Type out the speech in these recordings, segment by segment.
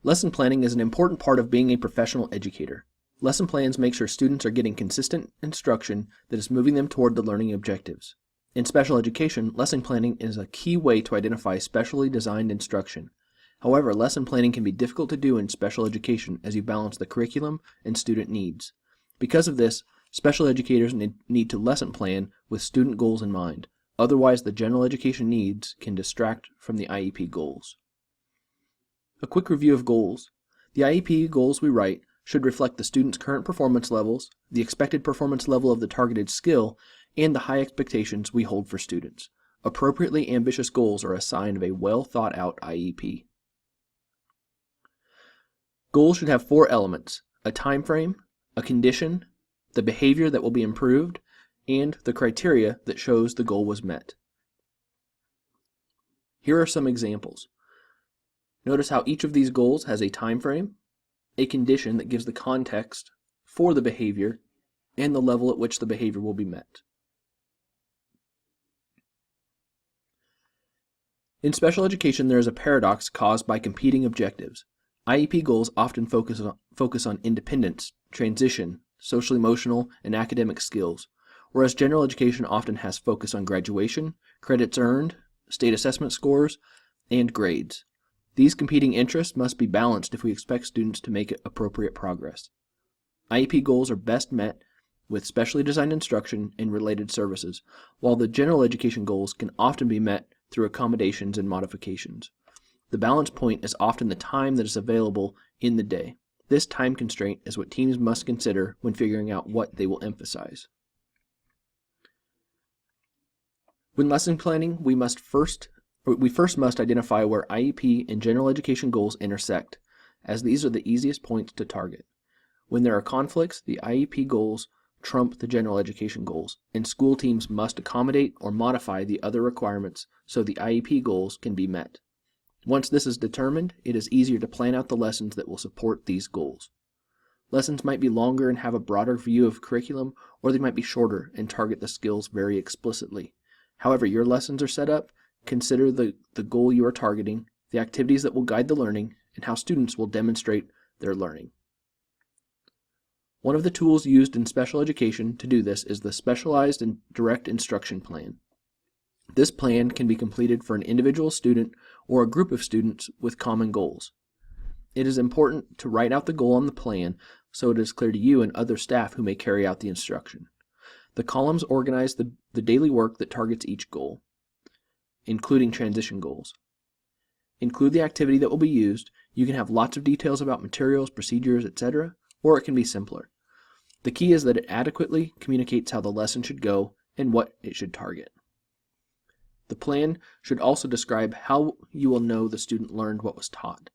Lesson planning is an important part of being a professional educator. Lesson plans make sure students are getting consistent instruction that is moving them toward the learning objectives. In special education, lesson planning is a key way to identify specially designed instruction. However, lesson planning can be difficult to do in special education as you balance the curriculum and student needs. Because of this, special educators need to lesson plan with student goals in mind. Otherwise, the general education needs can distract from the IEP goals. A quick review of goals. The IEP goals we write should reflect the student's current performance levels, the expected performance level of the targeted skill, and the high expectations we hold for students. Appropriately ambitious goals are a sign of a well-thought-out IEP. Goals should have 4 elements: a time frame, a condition, the behavior that will be improved, and the criteria that shows the goal was met. Here are some examples. Notice how each of these goals has a time frame, a condition that gives the context for the behavior, and the level at which the behavior will be met. In special education, there is a paradox caused by competing objectives. IEP goals often focus on independence, transition, social-emotional, and academic skills, whereas general education often has focus on graduation, credits earned, state assessment scores, and grades. These competing interests must be balanced if we expect students to make appropriate progress. IEP goals are best met with specially designed instruction and related services, while the general education goals can often be met through accommodations and modifications. The balance point is often the time that is available in the day. This time constraint is what teams must consider when figuring out what they will emphasize. When lesson planning, we first must identify where IEP and general education goals intersect, as these are the easiest points to target. When there are conflicts, the IEP goals trump the general education goals, and school teams must accommodate or modify the other requirements so the IEP goals can be met. Once this is determined, it is easier to plan out the lessons that will support these goals. Lessons might be longer and have a broader view of curriculum, or they might be shorter and target the skills very explicitly. However your lessons are set up, consider the goal you are targeting, the activities that will guide the learning, and how students will demonstrate their learning. One of the tools used in special education to do this is the Specialized and Direct Instruction Plan. This plan can be completed for an individual student or a group of students with common goals. It is important to write out the goal on the plan so it is clear to you and other staff who may carry out the instruction. The columns organize the daily work that targets each goal, including transition goals. Include the activity that will be used. You can have lots of details about materials, procedures, etc., or it can be simpler. The key is that it adequately communicates how the lesson should go and what it should target. The plan should also describe how you will know the student learned what was taught.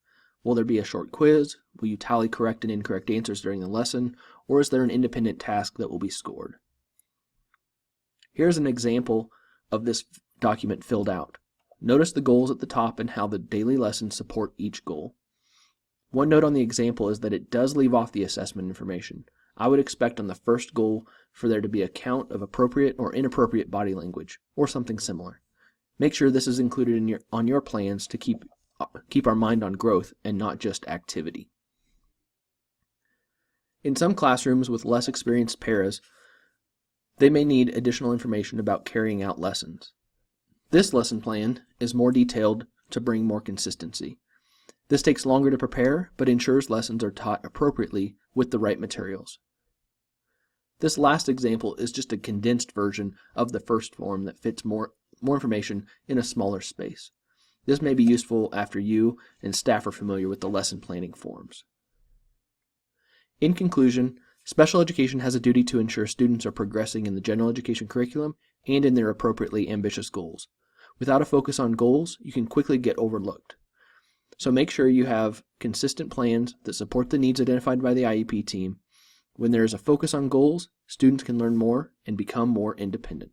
Will there be a short quiz? Will you tally correct and incorrect answers during the lesson? Or is there an independent task that will be scored? Here's an example of this document filled out. Notice the goals at the top and how the daily lessons support each goal. One note on the example is that it does leave off the assessment information. I would expect on the first goal for there to be a count of appropriate or inappropriate body language, or something similar. Make sure this is included on your plans to keep our mind on growth and not just activity. In some classrooms with less experienced paras, they may need additional information about carrying out lessons. This lesson plan is more detailed to bring more consistency. This takes longer to prepare, but ensures lessons are taught appropriately with the right materials. This last example is just a condensed version of the first form that fits more information in a smaller space. This may be useful after you and staff are familiar with the lesson planning forms. In conclusion, special education has a duty to ensure students are progressing in the general education curriculum and in their appropriately ambitious goals. Without a focus on goals, you can quickly get overlooked. So make sure you have consistent plans that support the needs identified by the IEP team. When there is a focus on goals, students can learn more and become more independent.